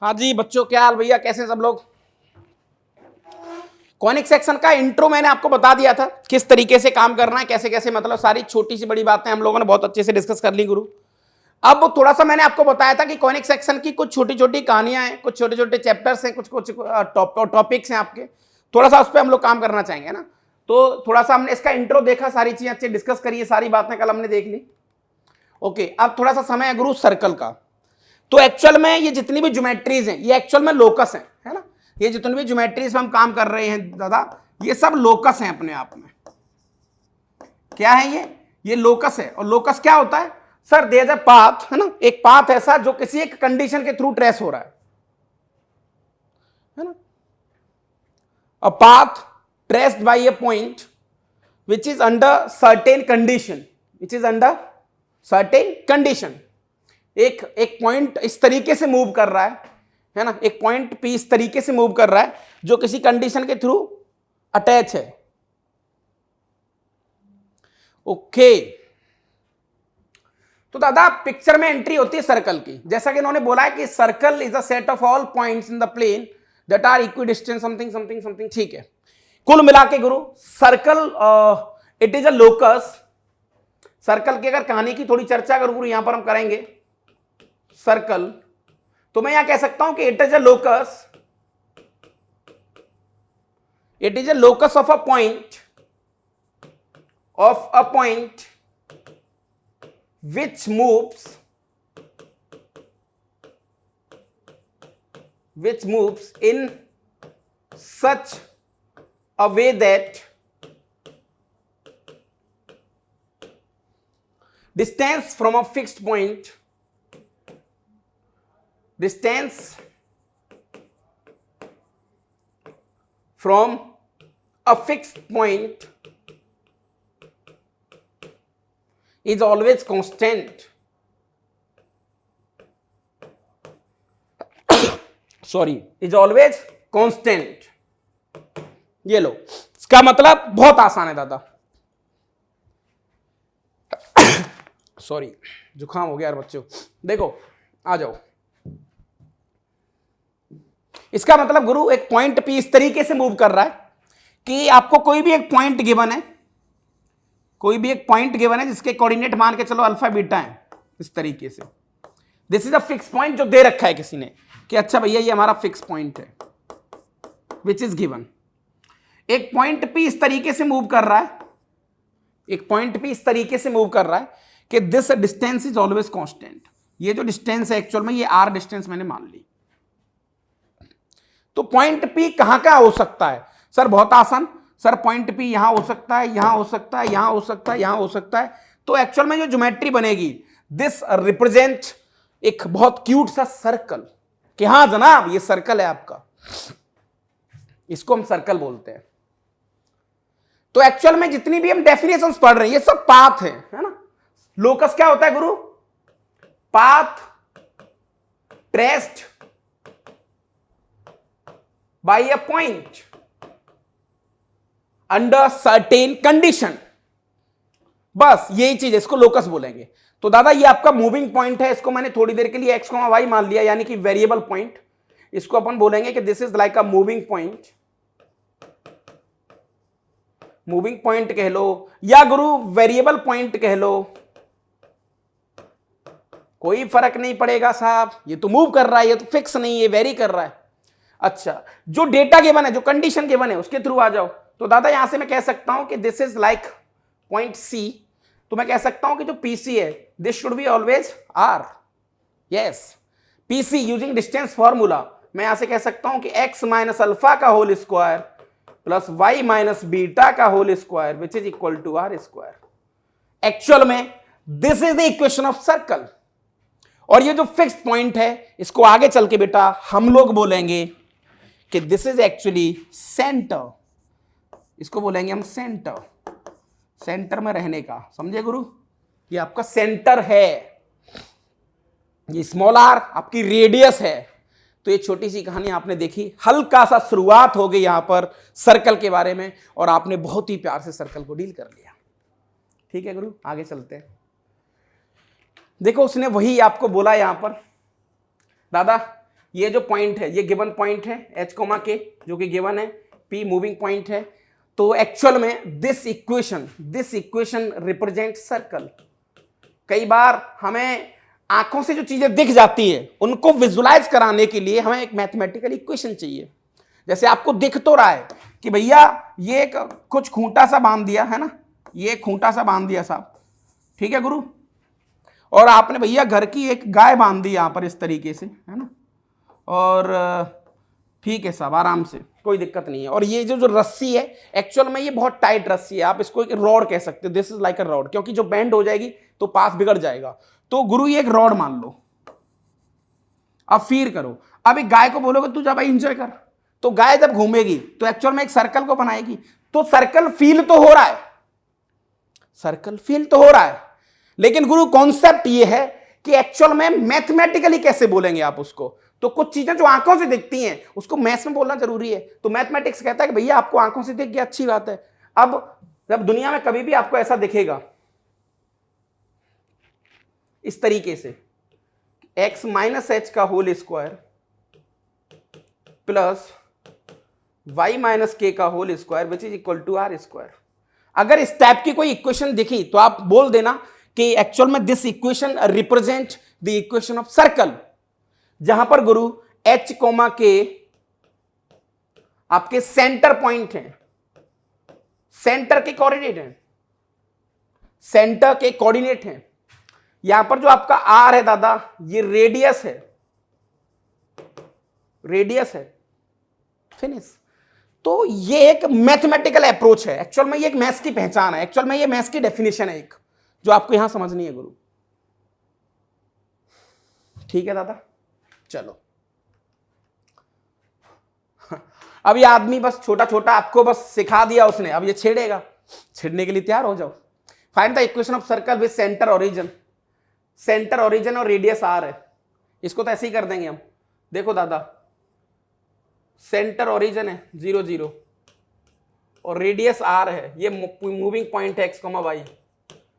हाँ जी बच्चों, क्या हाल भैया, कैसे सब लोग। कॉनिक सेक्शन का इंट्रो मैंने आपको बता दिया था, किस तरीके से काम करना है, कैसे कैसे, मतलब सारी छोटी सी बड़ी बातें हम लोगों ने बहुत अच्छे से डिस्कस कर ली गुरु। अब थोड़ा सा मैंने आपको बताया था कि कॉनिक सेक्शन की कुछ छोटी छोटी कहानियां हैं, कुछ छोटे छोटे चैप्टर्स हैं, कुछ कुछ टॉपिक्स हैं आपके, थोड़ा सा उस पर हम लोग काम करना चाहेंगे ना। तो थोड़ा सा हमने इसका इंट्रो देखा, सारी चीजें अच्छे डिस्कस करिए, सारी बातें कल हमने देख ली। ओके, अब थोड़ा सा समय है गुरु सर्कल का। तो एक्चुअल में ये जितनी भी ज्योमेट्रीज हैं ये एक्चुअल में लोकस हैं, है ना। ये जितनी भी ज्योमेट्रीज हम काम कर रहे हैं दादा, ये सब लोकस हैं अपने आप में। क्या है ये लोकस है। और लोकस क्या होता है sir, there is a path, है ना, एक पाथ ऐसा जो किसी एक कंडीशन के थ्रू ट्रेस हो रहा है ना। A path traced by a point which is under certain condition, which is under certain condition. एक पॉइंट इस तरीके से मूव कर रहा है ना, एक पॉइंट पी इस तरीके से मूव कर रहा है जो किसी कंडीशन के थ्रू अटैच है। ओके, तो दादा पिक्चर में एंट्री होती है सर्कल की, जैसा कि इन्होंने बोला है कि circle is a set of all points in the plane that are equidistant something something something. ठीक है, कुल मिला के गुरु circle it is a locus. Circle की अगर कहानी की थोड़ी चर्चा करूं गुरु यहां पर हम करेंगे सर्कल, तो मैं यहां कह सकता हूं कि it is a locus, it is a locus of a point, of a point which moves in such a way that distance from a fixed point, distance from a fixed point is always constant. Sorry, is always constant. ये लो, इसका मतलब बहुत आसान है दादा। Sorry, जुकाम हो गया यार बच्चों। देखो आ जाओ, इसका मतलब गुरु एक पॉइंट पी इस तरीके से मूव कर रहा है कि आपको कोई भी एक पॉइंट गिवन है, कोई भी एक पॉइंट गिवन है जिसके कोऑर्डिनेट मान के चलो अल्फा बीटा है, इस तरीके से। This is a fix point जो दे रखा है किसी ने कि अच्छा भैया ये हमारा फिक्स पॉइंट है विच इज गिवन। एक पॉइंट पी इस तरीके से मूव कर रहा है, एक पॉइंट पी इस तरीके से मूव कर रहा है कि this distance is always constant. ये जो डिस्टेंस है एक्चुअल में ये आर डिस्टेंस मैंने मान ली। तो पॉइंट पी कहां कहां हो सकता है सर, बहुत आसान सर, पॉइंट पी यहां हो सकता है, यहां हो सकता है, यहां हो सकता है, यहां हो सकता है। तो एक्चुअल में जो ज्योमेट्री बनेगी दिस रिप्रेजेंट एक बहुत क्यूट सा सर्कल कि हाँ जनाब ये सर्कल है आपका, इसको हम सर्कल बोलते हैं। तो एक्चुअल में जितनी भी हम डेफिनेशंस पढ़ रहे हैं ये सब पाथ है ना। लोकस क्या होता है गुरु, path traced by a point under certain condition, बस यही चीज, इसको लोकस बोलेंगे। तो दादा ये आपका मूविंग पॉइंट है, इसको मैंने थोड़ी देर के लिए एक्स वाई मान लिया, यानी कि वेरिएबल पॉइंट। इसको अपन बोलेंगे कि this is like a moving point, moving point कह लो या गुरु वेरिएबल पॉइंट कह लो, कोई फर्क नहीं पड़ेगा साहब, ये तो मूव कर रहा है, ये तो फिक्स नहीं, ये वेरी कर रहा है। अच्छा, जो डेटा गिवन है, जो कंडीशन गिवन है उसके थ्रू आ जाओ। तो दादा यहां से मैं कह सकता हूं कि this is like point c, तो मैं कह सकता हूं कि जो पीसी है this should be always r. Yes, PC using distance formula मैं यहां से कह सकता हूं कि x माइनस अल्फा का whole square plus y minus beta का whole square which is equal to r square. Actual में this is the equation of circle. और ये जो फिक्स्ड पॉइंट है इसको आगे चल के बेटा हम लोग बोलेंगे कि दिस इज एक्चुअली सेंटर, इसको बोलेंगे हम सेंटर, सेंटर में रहने का, समझे गुरु, ये आपका सेंटर है, ये स्मॉल आर आपकी रेडियस है। तो ये छोटी सी कहानी आपने देखी, हल्का सा शुरुआत हो गई यहां पर सर्कल के बारे में, और आपने बहुत ही प्यार से सर्कल को डील कर लिया। ठीक है गुरु, आगे चलते हैं। देखो उसने वही आपको बोला यहां पर दादा ये जो पॉइंट है ये गिवन पॉइंट है h, k जो कि गिवन है, p मूविंग पॉइंट है। तो एक्चुअल में दिस इक्वेशन रिप्रेजेंट सर्कल। कई बार हमें आंखों से जो चीजें दिख जाती है उनको विजुलाइज कराने के लिए हमें एक मैथमेटिकल इक्वेशन चाहिए। जैसे आपको दिख तो रहा है कि भैया ये एक कुछ खूंटा सा बांध दिया है ना, ये खूंटा सा बांध दिया साहब, ठीक है गुरु, और आपने भैया घर की एक गाय बांध दी यहां पर इस तरीके से, है ना, और ठीक है साहब, आराम से, कोई दिक्कत नहीं है। और ये जो रस्सी है एक्चुअल में ये बहुत टाइट रस्सी है, आप इसको एक रॉड कह सकते हो, this is like a rod, क्योंकि जो बेंड हो जाएगी तो पाथ बिगड़ जाएगा। तो गुरु ये एक रॉड मान लो, अब फील करो, अब एक गाय को बोलोगे तू जा भाई एंजॉय कर, तो गाय जब घूमेगी तो एक्चुअल में एक सर्कल को बनाएगी, तो सर्कल फील तो हो रहा है, सर्कल फील तो हो रहा है, लेकिन गुरु कॉन्सेप्ट ये है कि एक्चुअल में मैथमेटिकली कैसे बोलेंगे आप उसको। तो कुछ चीजें जो आंखों से दिखती हैं उसको मैथ्स में बोलना जरूरी है। तो मैथमेटिक्स कहता है कि भैया आपको आंखों से दिख गया, अच्छी बात है। अब जब दुनिया में कभी भी आपको ऐसा दिखेगा इस तरीके से x माइनस एच का whole square plus y minus k का whole square which is equal to r square, अगर इस टाइप की कोई इक्वेशन दिखी तो आप बोल देना कि एक्चुअल में this equation represent the equation of circle, जहां पर गुरु h, के आपके सेंटर पॉइंट हैं, सेंटर के कोऑर्डिनेट हैं, सेंटर के कोऑर्डिनेट हैं। यहां पर जो आपका r है दादा ये रेडियस है, रेडियस है, फिनिश। तो ये एक मैथमेटिकल अप्रोच है, एक्चुअल में ये एक मैथ्स की पहचान है, एक्चुअल में ये मैथ्स की डेफिनेशन है एक, जो आपको यहां समझनी है गुरु। ठीक है दादा, चलो अब ये आदमी बस छोटा छोटा आपको बस सिखा दिया उसने, अब ये छेड़ेगा, छेड़ने के लिए तैयार हो जाओ। Find the equation of circle with centre origin, centre origin और रेडियस आर है, इसको तो ऐसे ही कर देंगे हम। देखो दादा सेंटर ओरिजिन है 0 0 और रेडियस आर है, ये मूविंग पॉइंट है x, y,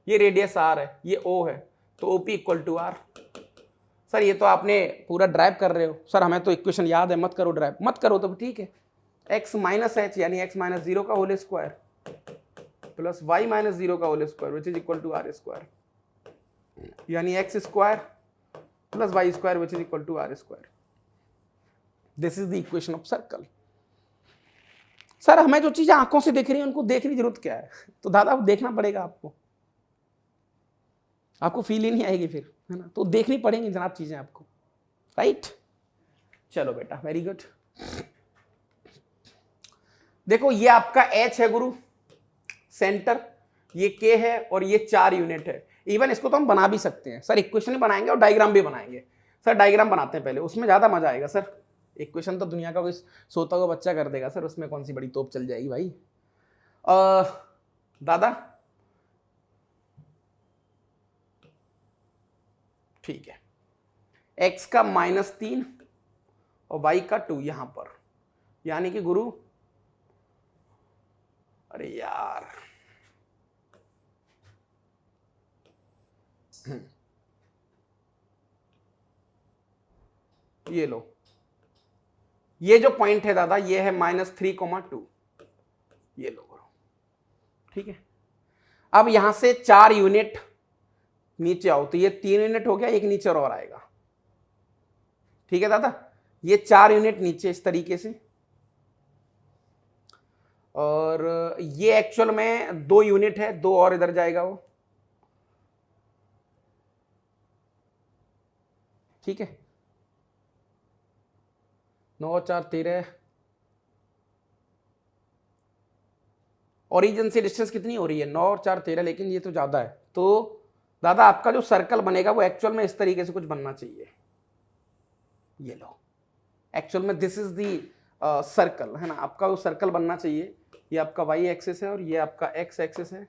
ये रेडियस आर है, ये o है, तो OP equal to r. Sir ये तो आपने पूरा ड्राइव कर रहे हो, सर हमें तो इक्वेशन याद है, मत करो ड्राइव, मत करो तो ठीक है। x माइनस एच यानी x माइनस 0 का whole square plus y minus 0 का whole square which is equal to r square, यानी x square plus y square which is equal to r square. This is the equation of circle. Sir हमें जो चीजें आंखों से दिख रही है उनको देखने की जरूरत क्या है? तो दादा देखना पड़ेगा आपको, आपको फील ही नहीं आएगी फिर, है ना, तो देखनी पड़ेंगी जनाब चीजें आपको, राइट। चलो बेटा वेरी गुड। देखो ये आपका h है गुरु सेंटर, ये k है और ये 4 यूनिट है। इवन इसको तो हम बना भी सकते हैं सर, इक्वेशन बनाएंगे और डायग्राम भी बनाएंगे। सर डायग्राम बनाते हैं पहले, उसमें ज्यादा मजा आएगा सर, इक्वेशन तो दुनिया का कोई सोता हुआ बच्चा कर देगा सर, उसमें कौन सी बड़ी तोप चल जाएगी भाई। दादा ठीक है, x का -3 और y का 2 यहां पर, यानी कि गुरु अरे यार ये लो, ये जो पॉइंट है दादा ये है -3,2, ये लो गुरु, ठीक है। अब यहां से 4 यूनिट नीचे आओ तो ये 3 यूनिट हो गया, एक नीचे और आएगा, ठीक है दादा, ये 4 यूनिट नीचे इस तरीके से, और ये एक्चुअल में 2 यूनिट है, 2 और इधर जाएगा वो, ठीक है। 9 और 4 13, ओरिजिन से डिस्टेंस कितनी हो रही है 9 और 4 13, लेकिन ये तो ज्यादा है। तो दादा आपका जो सर्कल बनेगा वो एक्चुअल में इस तरीके से कुछ बनना चाहिए, ये लो, एक्चुअल में दिस इज दी सर्कल, है ना, आपका वो सर्कल बनना चाहिए। ये आपका y एक्सिस है और ये आपका x एक्सिस है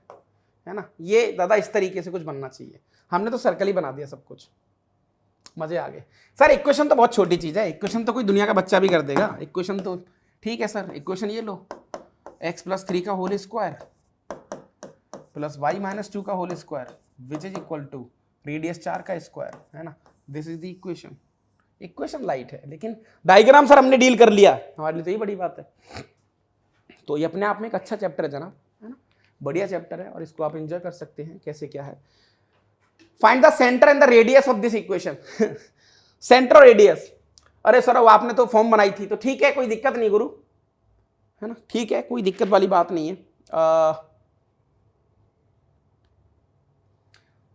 ना, ये दादा इस तरीके से कुछ बनना चाहिए। हमने तो सर्कल ही बना दिया सब कुछ, मजे आ गए। सर इक्वेशन तो बहुत छोटी चीज है, इक्वेशन तो कोई दुनिया का बच्चा भी कर देगा, इक्वेशन तो ठीक है सर। इक्वेशन ये लो, x + 3 का होल स्क्वायर प्लस y - 2 का whole square which is equal to radius 4 का स्क्वायर, है ना, this is the equation. Equation light है, लेकिन डायग्राम सर हमने डील कर लिया, हमारे लिए तो ये बड़ी बात है। तो ये अपने आप में एक अच्छा चैप्टर है जनाब, है ना, बढ़िया चैप्टर है और इसको आप एंजॉय कर सकते हैं। कैसे क्या है, find the centre and the radius of this equation. Centre और रेडियस, अरे सर वो आपने तो फॉर्म बनाई थी, तो ठीक है कोई दिक्कत नहीं गुरु, है ना, ठीक है कोई दिक्कत वाली बात नहीं है।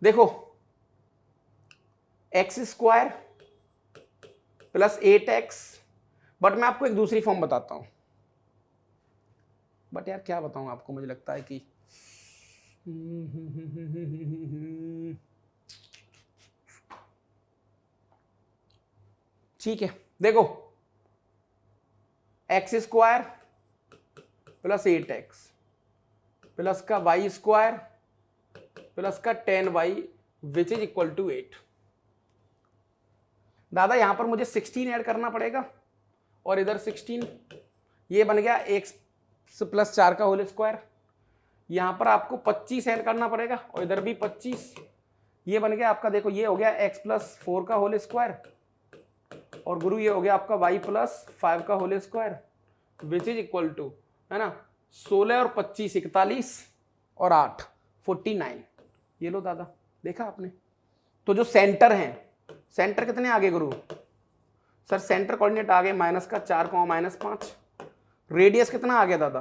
देखो x square plus 8x, but मैं आपको एक दूसरी फॉर्म बताता हूं, बट यार क्या बताऊं आपको, मुझे लगता है कि ठीक है। देखो x square plus 8x plus का वाई स्क्वायर प्लस का 10y which is equal to 8। दादा यहां पर मुझे 16 ऐड करना पड़ेगा और इधर 16, ये बन गया x प्लस 4 का होल स्क्वायर। यहां पर आपको 25 ऐड करना पड़ेगा और इधर भी 25, ये बन गया आपका, देखो ये हो गया x प्लस 4 का होल स्क्वायर और गुरु ये हो गया आपका y प्लस 5 का whole square which is equal to, है ना, 16 और 25 41 और 8 49। ये लो दादा, देखा आपने। तो जो सेंटर है, सेंटर कितने आगे गुरु, सर सेंटर कोऑर्डिनेट आगे माइनस का 4 माइनस 5। रेडियस कितना आ गया दादा,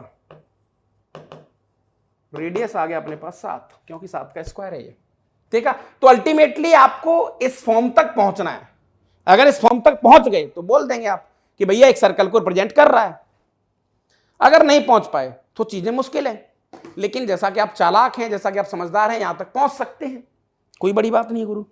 रेडियस आ गया अपने पास 7, क्योंकि 7 का स्क्वायर है ये, ठीक है। तो अल्टीमेटली आपको इस फॉर्म तक पहुंचना है। अगर इस फॉर्म तक पहुंच गए तो बोल देंगे आप कि भैया एक सर्कल को रिप्रेजेंट कर रहा है। अगर नहीं पहुंच पाए तो चीजें मुश्किल है, लेकिन जैसा कि आप चालाक हैं, जैसा कि आप समझदार हैं, यहां तक पहुंच सकते हैं, कोई बड़ी बात नहीं गुरु।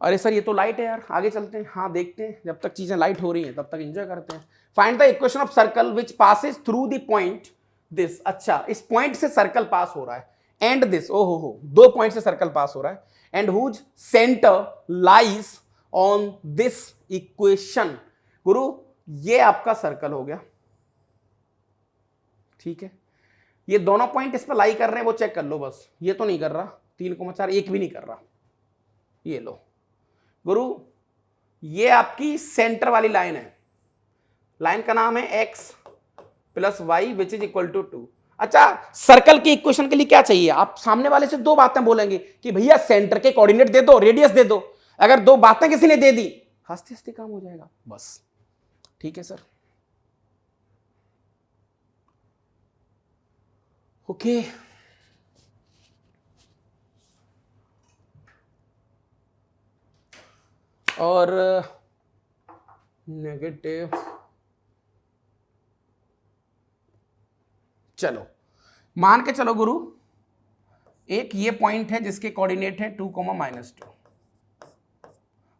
अरे सर ये तो लाइट है यार, आगे चलते हैं। हाँ देखते हैं, जब तक चीजें लाइट हो रही हैं तब तक एंजॉय करते हैं। Find the equation of circle which passes through the point this. अच्छा, इस पॉइंट से सर्कल पास हो रहा है, एंड दिस, ओ हो 2 पॉइंट से सर्कल पास हो रहा है, and whose centre lies on this equation. गुरु ये आपका सर्कल हो गया, ठीक है। ये दोनों पॉइंट इस पर लाई कर रहे हैं, वो चेक कर लो बस। ये तो नहीं कर रहा, 3,4 एक भी नहीं कर रहा। ये लो गुरु, ये आपकी सेंटर वाली लाइन है, लाइन का नाम है x plus y which is equal to 2। अच्छा, सर्कल की इक्वेशन के लिए क्या चाहिए, आप सामने वाले से 2 बातें बोलेंगे कि भैया सेंटर के कोऑर्डिनेट दे दो, रेडियस दे दो। अगर 2 बातें किसी ने दे दी, हंसते हंसते काम हो जाएगा बस, ठीक है सर। ओके और नेगेटिव, चलो मान के चलो गुरु, एक ये पॉइंट है जिसके कोऑर्डिनेट है 2, -2,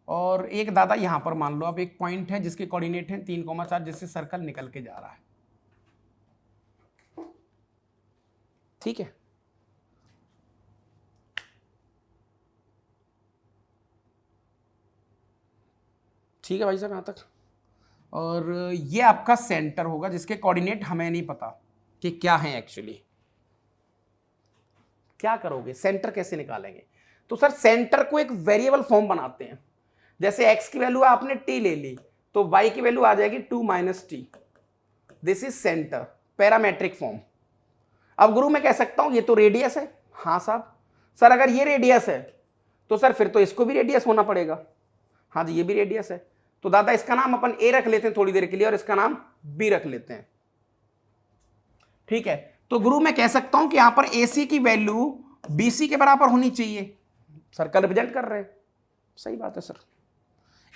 और एक दादा यहां पर मान लो अब एक पॉइंट है जिसके कोऑर्डिनेट है 3, 4, जिससे सर्कल निकल के जा रहा है, ठीक है। ठीक है भाई साहब यहां तक। और ये आपका सेंटर होगा जिसके कोऑर्डिनेट हमें नहीं पता कि क्या है एक्चुअली। क्या करोगे, सेंटर कैसे निकालेंगे? तो सर सेंटर को एक वेरिएबल फॉर्म बनाते हैं। जैसे x की वैल्यू आपने t ले ली तो y की वैल्यू आ जाएगी 2 - t। This is centre, parametric form. अब गुरु मैं कह सकता हूं ये तो रेडियस है। हाँ साहब, सर अगर ये रेडियस है तो सर फिर तो इसको भी रेडियस होना पड़ेगा। हाँ जी, ये भी रेडियस है। तो दादा इसका नाम अपन a रख लेते हैं थोड़ी देर के लिए और इसका नाम b रख लेते हैं, ठीक है। तो गुरु मैं कह सकता हूं कि यहां पर AC की वैल्यू BC के बराबर होनी चाहिए, सर्कल रिप्रेजेंट कर रहे हैं, सही बात है sir.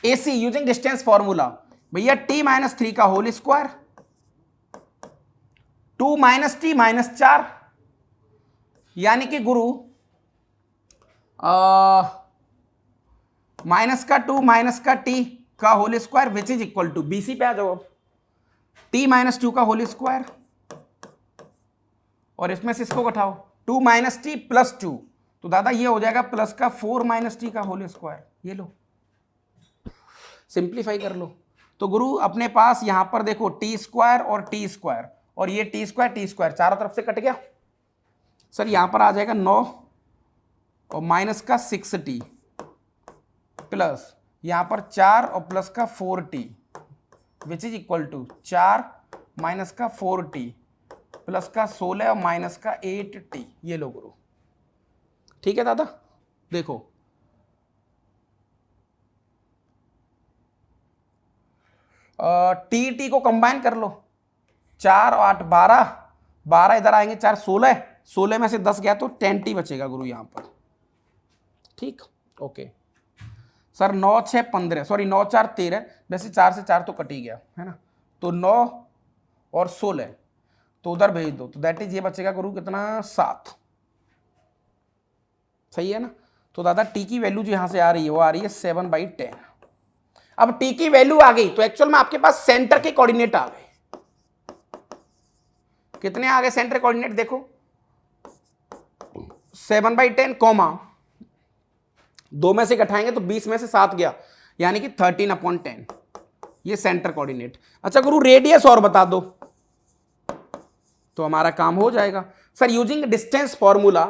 AC using distance formula, भैया t - 3 का होल स्क्वायर, 2 - t - 4, यानी कि गुरु माइनस का 2 माइनस का t का whole square which is equal to, BC पे आ जाओ अब, t - 2 का होल स्क्वायर और इसमें से इसको घटाओ 2 - t + 2, तो दादा ये हो जाएगा प्लस का 4 - t का होल स्क्वायर। ये लो सिंप्लीफाई कर लो। तो गुरु अपने पास यहां पर देखो t² और t², और ये t² चारों तरफ से कट गया। सर यहां पर आ जाएगा 9 और माइनस का 6t प्लस यहां पर 4 और प्लस का 4t which is equal to 4 minus का 4t प्लस का 16 और माइनस का 8t। ये लो गुरु, ठीक है दादा। देखो टी को कंबाइन कर लो, 4 और 8 12, 12 इधर आएंगे 4 16, 16 में से 10 गया तो 10t बचेगा गुरु यहां पर, ठीक। ओके सर 9 6 15, सॉरी 9 4 13, वैसे 4 से 4 तो कट ही गया है ना, तो 9 और 16 तो उधर भेज दो, तो दैट इज ये बचेगा गुरु कितना 7, सही है ना। तो दादा टी की वैल्यू जो यहां से आ रही है वो आ रही है 7/10। अब टी की वैल्यू आ गई तो एक्चुअल में आपके पास सेंटर के कोऑर्डिनेट आ गए। कितने आ गए सेंटर कोऑर्डिनेट, देखो 7/10 कॉमा 2 में से घटाएंगे तो 20 में से 7 गया, यानी कि 13/10, ये सेंटर कोऑर्डिनेट। अच्छा गुरु रेडियस और बता दो तो हमारा काम हो जाएगा। सर यूजिंग डिस्टेंस फॉर्मूला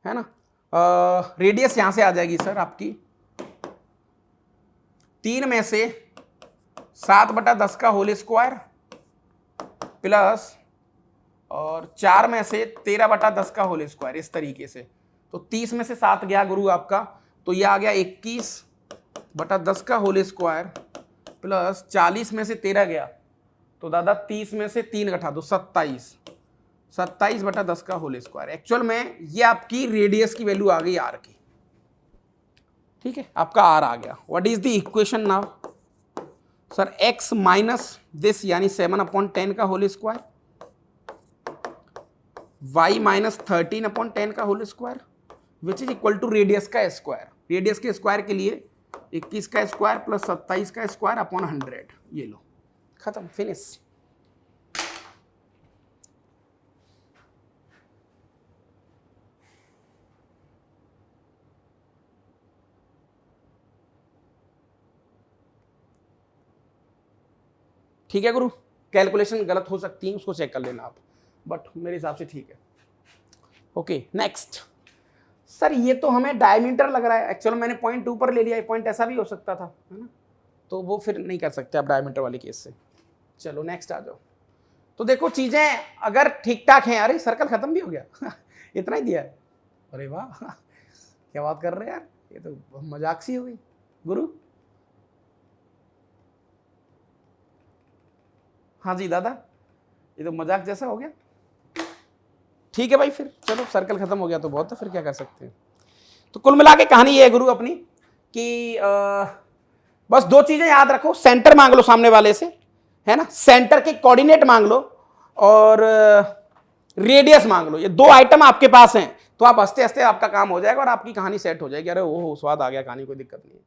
है ना, रेडियस यहां से आ जाएगी सर आपकी 3 में से 7/10 का होल स्क्वायर प्लस और 4 में से 13/10 का होल स्क्वायर, इस तरीके से। तो 30 में से 7 गया गुरु आपका, तो ये आ गया 21/10 का होल स्क्वायर प्लस 40 में से 13 गया, तो दादा 30 में से 3 घटा दो 27/10 का होल स्क्वायर। एक्चुअल में ये आपकी रेडियस की वैल्यू आ गई आर की, ठीक है, आपका आर आ गया। What is the equation now sir, x minus this यानी 7/10 का होल स्क्वायर, y माइनस 13/10 का whole square which is equal to radius का स्क्वायर। रेडियस के स्क्वायर के लिए 21 का स्क्वायर प्लस 27 का स्क्वायर अपॉन 100, ये लो खत्म, फिनिश। ठीक है गुरु, कैलकुलेशन गलत हो सकती है, उसको चेक कर लेना आप, बट मेरे हिसाब से ठीक है। ओके नेक्स्ट सर, ये तो हमें डायमीटर लग रहा है, एक्चुअल मैंने पॉइंट 2 पर ले लिया, पॉइंट ऐसा भी हो सकता था है ना, तो वो फिर नहीं कर सकते आप डायमीटर वाले केस से। चलो नेक्स्ट आ जाओ। तो देखो चीजें अगर ठीक ठाक हैं, अरे सर्कल खत्म भी हो गया इतना ही दिया है, अरे वाह क्या बात कर रहे हैं यार, ये तो मजाक सी हो गई गुरु। हाँ जी दादा, ये तो मजाक जैसा हो गया। ठीक है भाई, फिर चलो सर्कल खत्म हो गया तो बहुत है, फिर क्या कर सकते हैं। तो कुल मिला के कहानी ये है गुरु अपनी कि बस 2 चीजें याद रखो, सेंटर मांग लो सामने वाले से है ना, सेंटर के कोऑर्डिनेट मांग लो और रेडियस मांग लो, ये 2 आइटम आपके पास हैं, तो आप हंसते हंसते आपका काम हो जाएगा और आपकी कहानी सेट हो जाएगी। अरे ओहो स्वाद आ गया कहानी, कोई दिक्कत नहीं है।